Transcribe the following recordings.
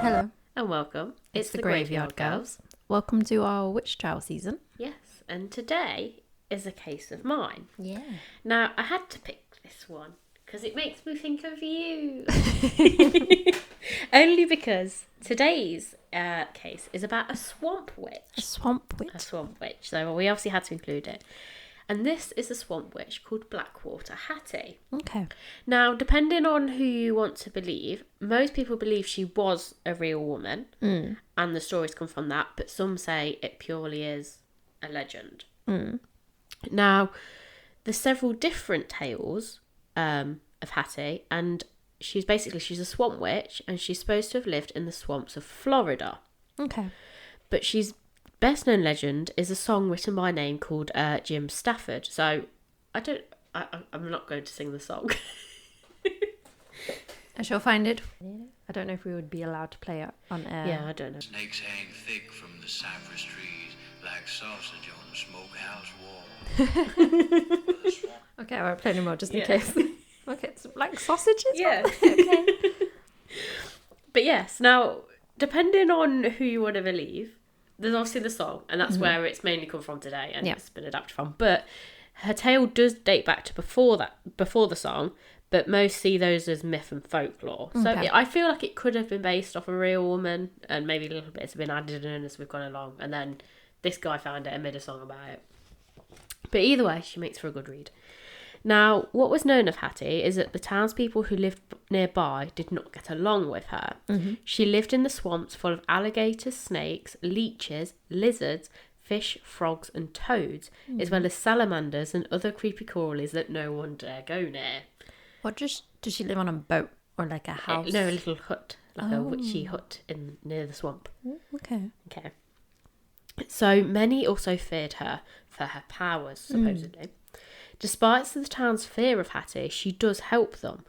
Hello. And welcome. It's the Graveyard Girls. Welcome to our witch trial season. Yes, and today is a case of mine. Yeah. Now, I had to pick this one because it makes me think of you. Only because today's case is about a swamp witch. A swamp witch. A swamp witch. So we obviously had to include it. And this is a swamp witch called Black Water Hattie. Okay. Now, depending on who you want to believe, most people believe she was a real woman, and the stories come from that, but some say it purely is a legend. Now, there's several different tales of Hattie, and she's a swamp witch, and she's supposed to have lived in the swamps of Florida. Okay. But she's best known legend is a song written by a name called Jim Stafford. So I'm not going to sing the song. I shall find it. I don't know if we would be allowed to play it on air. Yeah, I don't know. Snakes hang thick from the cypress trees like sausage on a smokehouse wall. Okay, I won't play anymore just in Yeah. case. Okay, it's like sausages? Yeah. Okay. But yes, now, depending on who you want to believe, there's obviously the song, and that's where it's mainly come from today, and it's been adapted from. But her tale does date back to before the song, but most see those as myth and folklore. So I feel like it could have been based off a real woman, and maybe little bits have been added in as we've gone along, and then this guy found it and made a song about it. But either way, she makes for a good read. Now, what was known of Hattie is that the townspeople who lived nearby did not get along with her. She lived in the swamps full of alligators, snakes, leeches, lizards, fish, frogs and toads, as well as salamanders and other creepy crawlies that no one dare go near. Does she live on a boat or like a house? No, a little hut, like a witchy hut near the swamp. Okay. Okay. So many also feared her for her powers, supposedly. Despite the town's fear of Hattie, she does help them.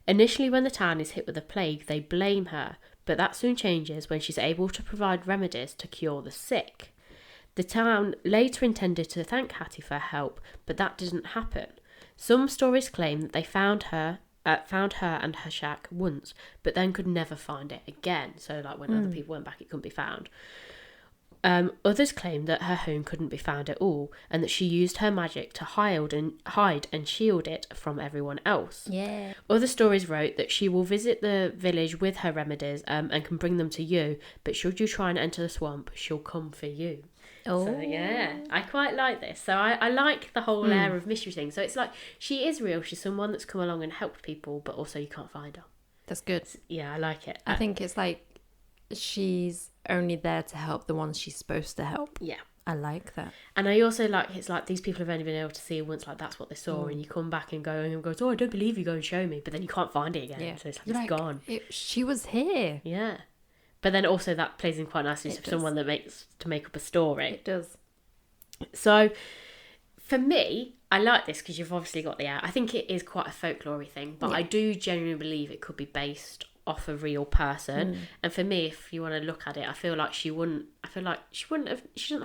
Initially, when the town is hit with a plague, they blame her, but that soon changes when she's able to provide remedies to cure the sick. The town later intended to thank Hattie for her help, but that didn't happen. Some stories claim that they found her and her shack once, but then could never find it again. So, like when other people went back, it couldn't be found. Others claim that her home couldn't be found at all, and that she used her magic to hide and shield it from everyone else. Yeah. Other stories wrote that she will visit the village with her remedies and can bring them to you, but should you try and enter the swamp, she'll come for you. Oh. So yeah, I quite like this. So I like the whole air of mystery thing. So it's like she is real. She's someone that's come along and helped people, but also you can't find her. That's good. Yeah, I like it. I think it's like she's only there to help the ones she's supposed to help. Yeah. I like that. And I also like it's like these people have only been able to see her once, like that's what they saw, and you come back and goes, oh, I don't believe you, go and show me, but then you can't find it again. Yeah. So it's like, it's gone. She was here. Yeah. But then also that plays in quite nicely It to does. someone that makes to make up a story. It does. So for me, I like this because you've obviously got the out. I think it is quite a folklore thing, but I do genuinely believe it could be based off a real person. And for me, if you want to look at it, I feel like she doesn't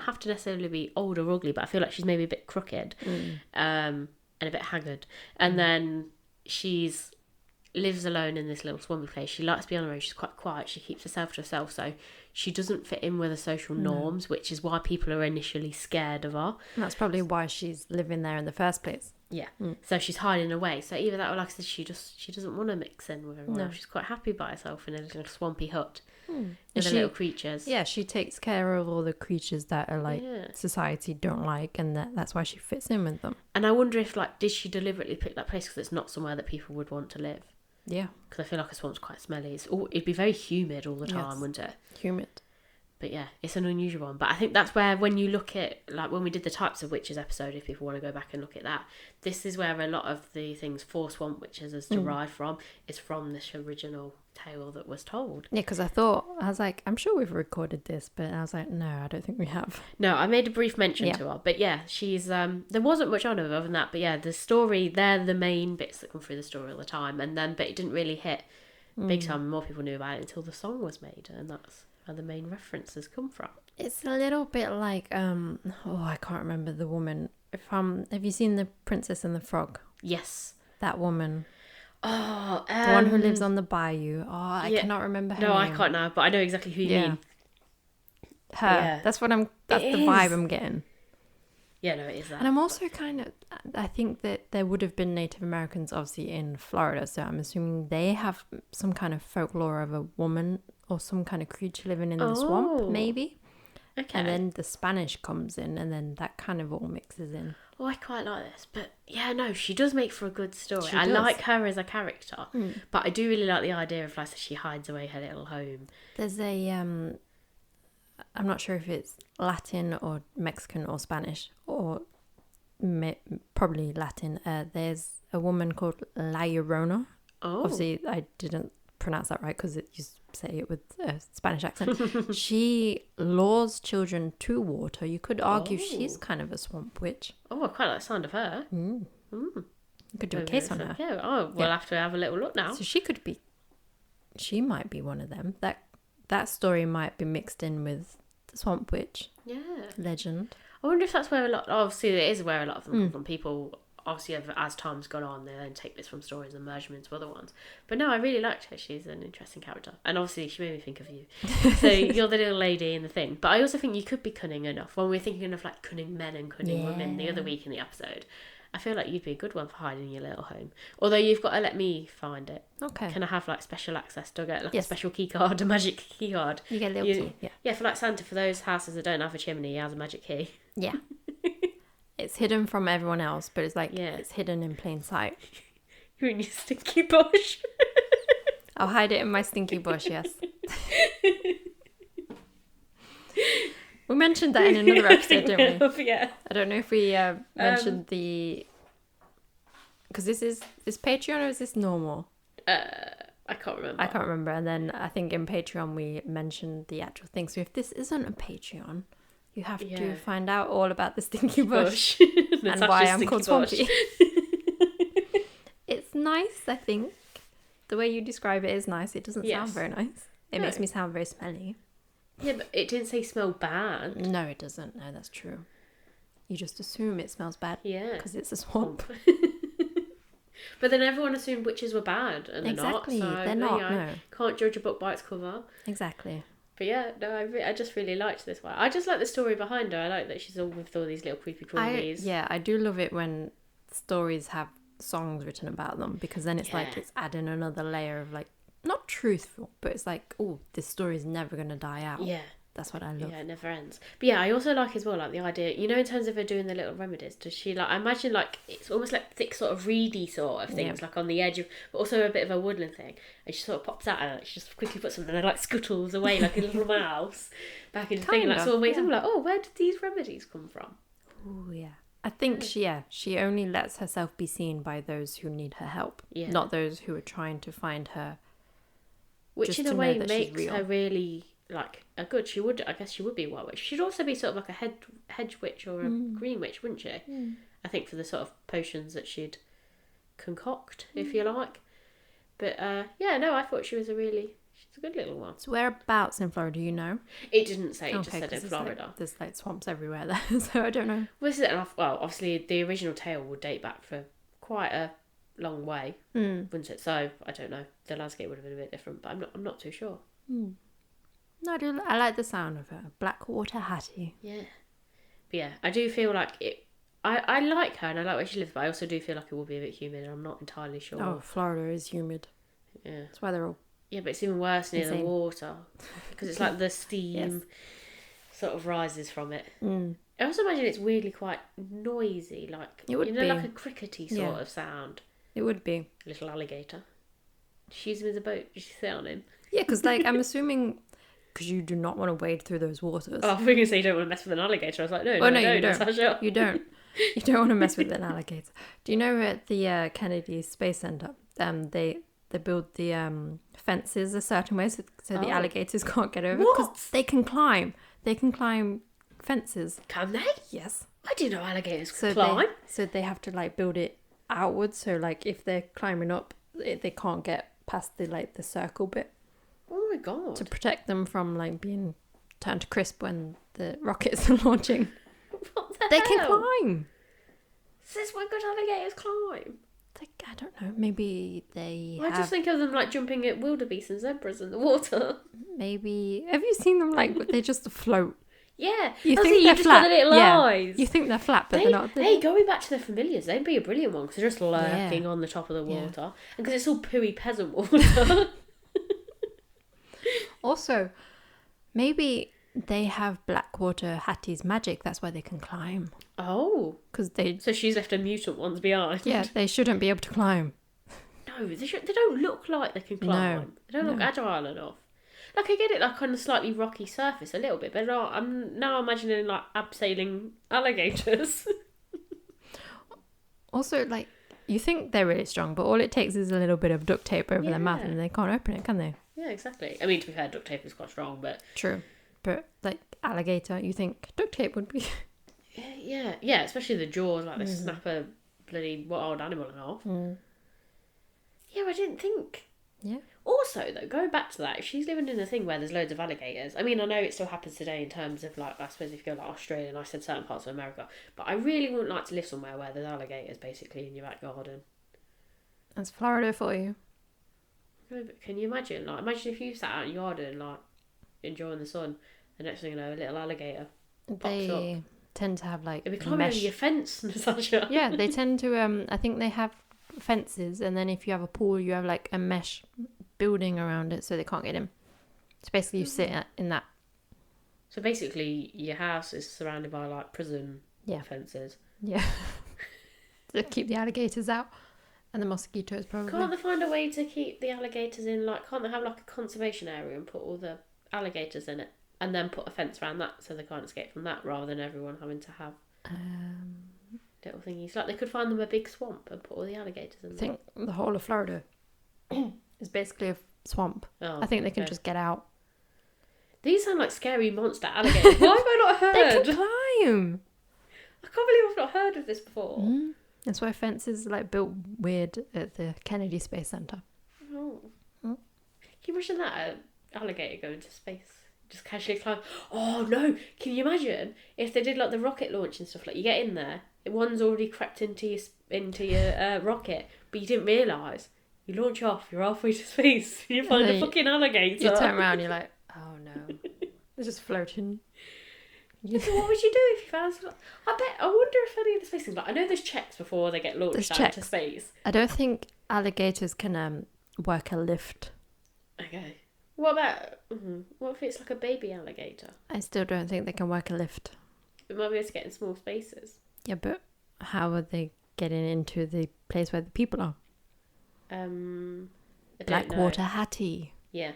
have to necessarily be old or ugly, but I feel like she's maybe a bit crooked and a bit haggard. And then she's lives alone in this little swampy place. She likes to be on her own. She's quite quiet. She keeps herself to herself, so she doesn't fit in with the social norms, which is why people are initially scared of her. And that's probably why she's living there in the first place. Yeah. So she's hiding away. So either that or, like I said, she doesn't want to mix in with everyone else. She's quite happy by herself in a little swampy hut with the little creatures. Yeah, she takes care of all the creatures that are like society don't like, and that's why she fits in with them. And I wonder if, like, did she deliberately pick that place because it's not somewhere that people would want to live? Yeah. Because I feel like a swamp's quite smelly. It'd be very humid all the time, wouldn't it? Humid. But yeah, it's an unusual one. But I think that's where, when you look at, like when we did the types of witches episode, if people want to go back and look at that, this is where a lot of the things for swamp witches is derived from, is from this original tale that was told. Yeah, because I was like, I'm sure we've recorded this, but I was like, no, I don't think we have. No, I made a brief mention to her. But yeah, she's, there wasn't much on her other than that. But yeah, the story, they're the main bits that come through the story all the time. But it didn't really hit big time. More people knew about it until the song was made. And that's where the main references come from. It's a little bit like, I can't remember the woman. Have you seen The Princess and the Frog? Yes. That woman. Oh, the one who lives on the bayou. Oh, I cannot remember her No, name. I can't now, but I know exactly who you mean. Her. Yeah. That's the vibe I'm getting. Yeah, no, it is that. And I'm also I think that there would have been Native Americans obviously in Florida, so I'm assuming they have some kind of folklore of a woman or some kind of creature living in the swamp, maybe. Okay. And then the Spanish comes in, and then that kind of all mixes in. Oh, I quite like this, but yeah, no, she does make for a good story. She I does. like her as a character, but I do really like the idea of like that she hides away her little home. There's a I'm not sure if it's Latin or Mexican or Spanish or probably Latin. There's a woman called La Llorona. Oh, Obviously, I didn't pronounce that right because you say it with a Spanish accent. She lures children to water. You could argue she's kind of a swamp witch. Oh, I quite like the sound of her. You could do a case on her. Yeah. Oh, we'll have to have a little look now. So she might be one of them. That story might be mixed in with the swamp witch legend. I wonder if that's where obviously it is where a lot of them come from. People obviously as time's gone on, they then take this from stories and merge them into other ones. But no, I really liked her. She's an interesting character, and obviously she made me think of you. So you're the little lady in the thing, but I also think you could be cunning enough. When we're thinking of like cunning men and cunning women the other week in the episode, I feel like you'd be a good one for hiding in your little home. Although you've got to let me find it. Okay. Can I have like special access? Do I get like a special key card, a magic key card? You get a little key. Yeah, for like Santa, for those houses that don't have a chimney, he has a magic key. Yeah. It's hidden from everyone else, but it's like it's hidden in plain sight. You're in your stinky bush. I'll hide it in my stinky bush, yes. We mentioned that in another episode, didn't we? Yeah. I don't know if we mentioned because this is Patreon or is this normal? I can't remember. And then I think in Patreon we mentioned the actual thing. So if this isn't a Patreon, you have to find out all about the stinky bush and why I'm called Swampy. It's nice, I think. The way you describe it is nice. It doesn't sound very nice. It makes me sound very smelly. Yeah, but it didn't say smell bad. No, it doesn't. No, that's true. You just assume it smells bad. Yeah. Because it's a swamp. But then everyone assumed witches were bad, and they're not. So, they're not, no. Can't judge a book by its cover. Exactly. But yeah, no, I just really liked this one. I just like the story behind her. I like that she's all with all these little creepy crawlies. I do love it when stories have songs written about them, because then it's like it's adding another layer of like, not truthful, but it's like, oh, this story is never going to die out. Yeah. That's what I love. Yeah, it never ends. But yeah, I also like as well, like the idea, you know, in terms of her doing the little remedies, does she like, I imagine like, it's almost like thick sort of reedy sort of things, like on the edge of, but also a bit of a woodland thing. And she sort of pops out and she just quickly puts something and like scuttles away like a little mouse back into the thing. Like, so it makes them like, oh, where did these remedies come from? Oh, yeah. I think she only lets herself be seen by those who need her help, not those who are trying to find her. Which in a way makes her really like a good. I guess she would be a white witch. She'd also be sort of like a hedge witch or a green witch, wouldn't she? I think for the sort of potions that she'd concoct, if you like. But I thought she's a good little one. So whereabouts in Florida do you know? It didn't say. It just said in Florida. There's like swamps everywhere there, so I don't know. Well, obviously the original tale would date back for quite a long way, wouldn't it? So I don't know. The landscape would have been a bit different, but I'm not too sure. No, I like the sound of her. Black Water Hattie. Yeah. But yeah, I do feel like it. I like her and I like where she lives, but I also do feel like it will be a bit humid, and I'm not entirely sure. Oh, Florida is humid. Yeah. That's why they're all. Yeah, but it's even worse near the water, because it's like the steam sort of rises from it. I also imagine it's weirdly quite noisy, like it would be like a crickety sort of sound. It would be. Little alligator. Did she use him as a boat? Did she sit on him? Yeah, because like I'm assuming, because you do not want to wade through those waters. Oh, I was going to say you don't want to mess with an alligator. I was like, no, you don't. You don't. You don't want to mess with an alligator. Do you know at the Kennedy Space Center, they build the fences a certain way so the alligators can't get over, because they can climb. They can climb fences. Can they? Yes. I didn't know alligators could climb. So they have to like build it outwards. So like if they're climbing up, they can't get past the circle bit. Oh my god! To protect them from like being turned to crisp when the rockets are launching. What the hell? They can climb. Since when could alligators climb? I don't know. Maybe they I just think of them like jumping at wildebeest and zebras in the water. Maybe... Have you seen them like they just float? Yeah. You That's think it, they're you just flat? got the little eyes. You think they're flat, but they're not. Hey, going back to the familiars, they'd be a brilliant one because they're just lurking on the top of the Yeah. water. And because it's all pooey peasant water. Also, maybe they have Black Water Hattie's magic. That's why they can climb. Oh. Because they... So she's left her mutant ones behind. Yeah, they shouldn't be able to climb. No, they don't look like they can climb. They don't look agile enough. Like, I get it, like, on a slightly rocky surface a little bit, but I'm now imagining, like, abseiling alligators. Also, like, you think they're really strong, but all it takes is a little bit of duct tape over their mouth and they can't open it, can they? Yeah, exactly. I mean, to be fair, duct tape is quite strong, but... True. But, like, alligator, you think duct tape would be... Yeah, especially the jaws, like, they snap a bloody wild animal in half. Yeah, I didn't think... Yeah. Also, though, going back to that, if she's living in a thing where there's loads of alligators, I mean, I know it still happens today in terms of, like, I suppose if you go, like, Australia, and I said certain parts of America, but I really wouldn't like to live somewhere where there's alligators, basically, in your back garden. That's Florida for you. No, but can you imagine? Like, imagine if you sat out in your garden, like, enjoying the sun, the next thing you know, a little alligator pops up. They tend to have, like, It'd be climbing over your fence, Natasha. Yeah, they tend to, I think they have fences, and then if you have a pool, you have, like, a mesh building around it so they can't get in. So basically you sit in that. So basically your house is surrounded by like prison fences. Yeah. To keep the alligators out and the mosquitoes probably. Can't they find a way to keep the alligators in, like, can't they have like a conservation area and put all the alligators in it and then put a fence around that so they can't escape from that rather than everyone having to have little thingies? Like, they could find them a big swamp and put all the alligators in there. I think the whole of Florida is basically a swamp. I think they can just get out. These sound like scary monster alligators. Why have I not heard? They can climb. I can't believe I've not heard of this before. That's why fences are, like, built weird at the Kennedy Space Center. Oh. Can you imagine that? An alligator going to space? Just casually climb. Oh no! Can you imagine if they did like the rocket launch and stuff? Like, you get in there, one's already crept into your rocket, but you didn't realise. You launch off, you're halfway to space, you find a fucking alligator. You turn around, you're like, oh no. It's just floating. So what would you do if you found something? I wonder if any of the space things, like, I know there's checks before they get launched out into space. I don't think alligators can work a lift. Okay. What about, what if it's like a baby alligator? I still don't think they can work a lift. It might be able to get in small spaces. Yeah, but how are they getting into the place where the people are? Black Water Hattie. Yeah.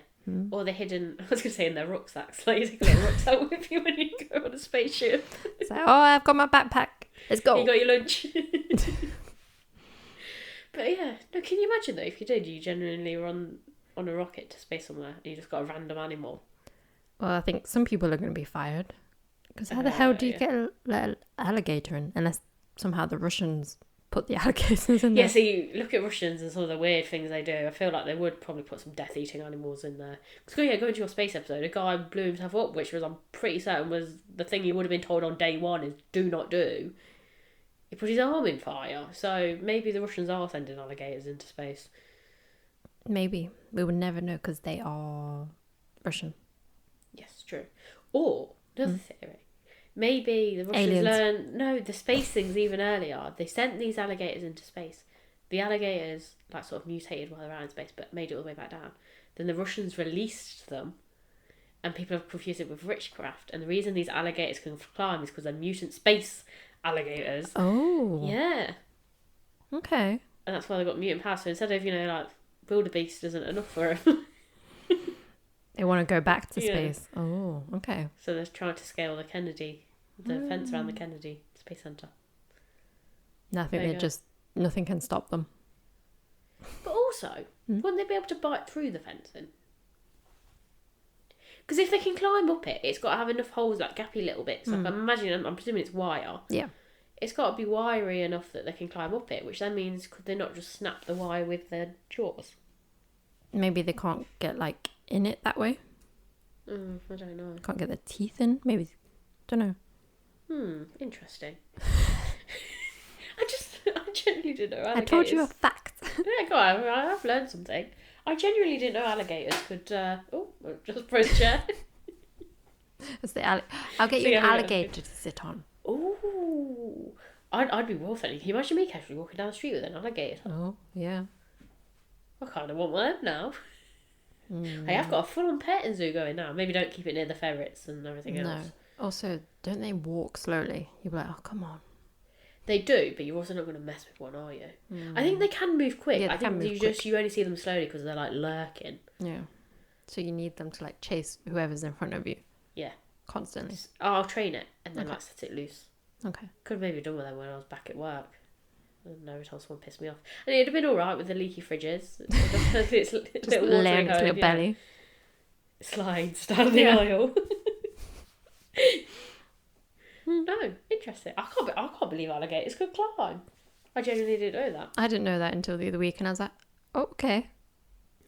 Or they're hidden, I was going to say in their rucksacks. Like, you take a little rucksack with you when you go on a spaceship. It's like, oh, I've got my backpack. Let's go. You got your lunch. But yeah, no, can you imagine though, if you did, you genuinely were on a rocket to space somewhere and you just got a random animal? Well, I think some people are going to be fired. Because how the hell do you get an alligator in? Unless somehow the Russians put the alligators in there. Yeah, so you look at Russians and some of the weird things they do. I feel like they would probably put some death-eating animals in there. Because going into your space episode, a guy blew himself up, which was, I'm pretty certain, was the thing you would have been told on day one is do not do. He put his arm in fire. So maybe the Russians are sending alligators into space. Maybe. We would never know because they are Russian. Yes, true. Or, another theory. Maybe the Russians learned... No, the space thing's even earlier. They sent these alligators into space. The alligators, like, sort of mutated while they were out in space, but made it all the way back down. Then the Russians released them, and people have confused it with witchcraft. And the reason these alligators can climb is because they're mutant space alligators. Oh. Yeah. Okay. And that's why they got mutant powers. So instead of, like, wildebeest isn't enough for them. They want to go back to space. Oh, okay. So they're trying to scale the fence around the Kennedy Space Center. Nothing can stop them. But also, wouldn't they be able to bite through the fencing? Because if they can climb up it, it's got to have enough holes, like gappy little bits. Like, I'm presuming it's wire. Yeah. It's got to be wiry enough that they can climb up it, which then means could they not just snap the wire with their jaws? Maybe they can't get, like, in it that way. I don't know. Can't get their teeth in. Maybe. Don't know. Interesting. I genuinely didn't know. I told you a fact. Yeah, go on. I have learned something. I genuinely didn't know alligators could. Just press chair. It's I'll get you See, an I- alligator to sit on. Ooh. I'd be well funny. Can you imagine me casually walking down the street with an alligator? Oh, yeah. I kind of want one of them now. I have got a full-on petting zoo going now. Maybe don't keep it near the ferrets and everything No. else. Also, don't they walk slowly? You'll be like, oh, come on. They do, but you're also not going to mess with one, are you? I think they can move quick. Yeah, they I can think move you only see them slowly because they're like lurking. Yeah. So you need them to like chase whoever's in front of you. Yeah. Constantly. I'll train it and then Okay. like set it loose. Okay. Could have maybe done with them when I was back at work. And every time someone pissed me off. And it'd have been alright with the leaky fridges. It's Just little laying watering its hole, little belly. Slides down the aisle. No, interesting. I can't believe alligators could climb. I genuinely didn't know that. I didn't know that until the other week, and I was like, oh, okay.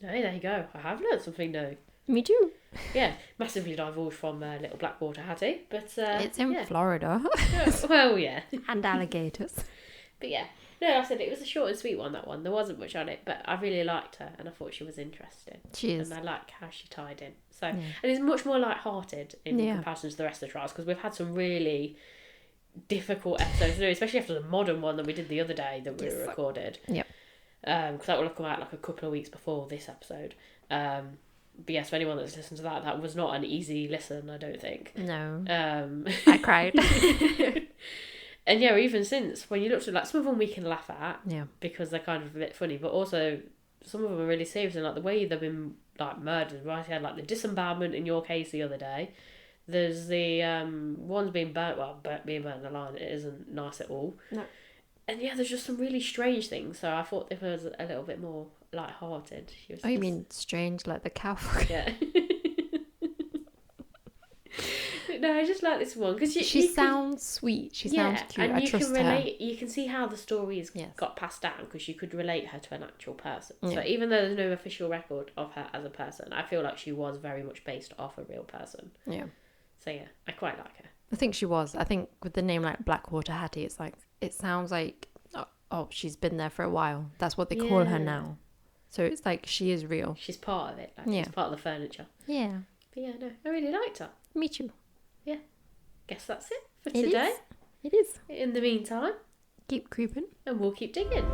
Hey, there you go. I have learned something new. Me too. Yeah, massively divulged from little Black Water Hattie, but It's in Florida. Well, yeah, And alligators. but yeah. No, I said it was a short and sweet one. That one, there wasn't much on it, but I really liked her, and I thought she was interesting. She is. And I like how she tied in. So, and it's much more light-hearted in Yeah. comparison to the rest of the trials because we've had some really difficult episodes to do, especially after the modern one that we did the other day that we recorded. Yep. Because that will have come out like a couple of weeks before this episode. But yes, for anyone that's listened to that, that was not an easy listen, I don't think. No. Um, I cried. and yeah, even since when you looked at like some of them we can laugh at, Yeah. because they're kind of a bit funny, but also some of them are really serious and like the way they've been like murdered. Right, I had like the disembowelment in your case the other day. There's the ones being burnt. Well, being burnt in the line, it isn't nice at all. No. And yeah, there's just some really strange things. So I thought if it was a little bit more light-hearted. Oh, you mean strange, like the cow fuck? Yeah. No, I just like this one because She sounds sweet. She sounds cute. and I you trust can her. relate. You can see how the stories Yes. got passed down because you could relate her to an actual person. Yeah. So even though there's no official record of her as a person, I feel like she was very much based off a real person. Yeah. So yeah, I quite like her. I think she was. I think with the name like Black Water Hattie, it's like, it sounds like, oh, she's been there for a while. That's what they call her Yeah. now. So it's like she is real. She's part of it. Like Yeah. she's part of the furniture. Yeah. But yeah, no, I really liked her. Me too. Guess that's it for It today. is. It is. In the meantime, Keep creeping. and we'll keep digging.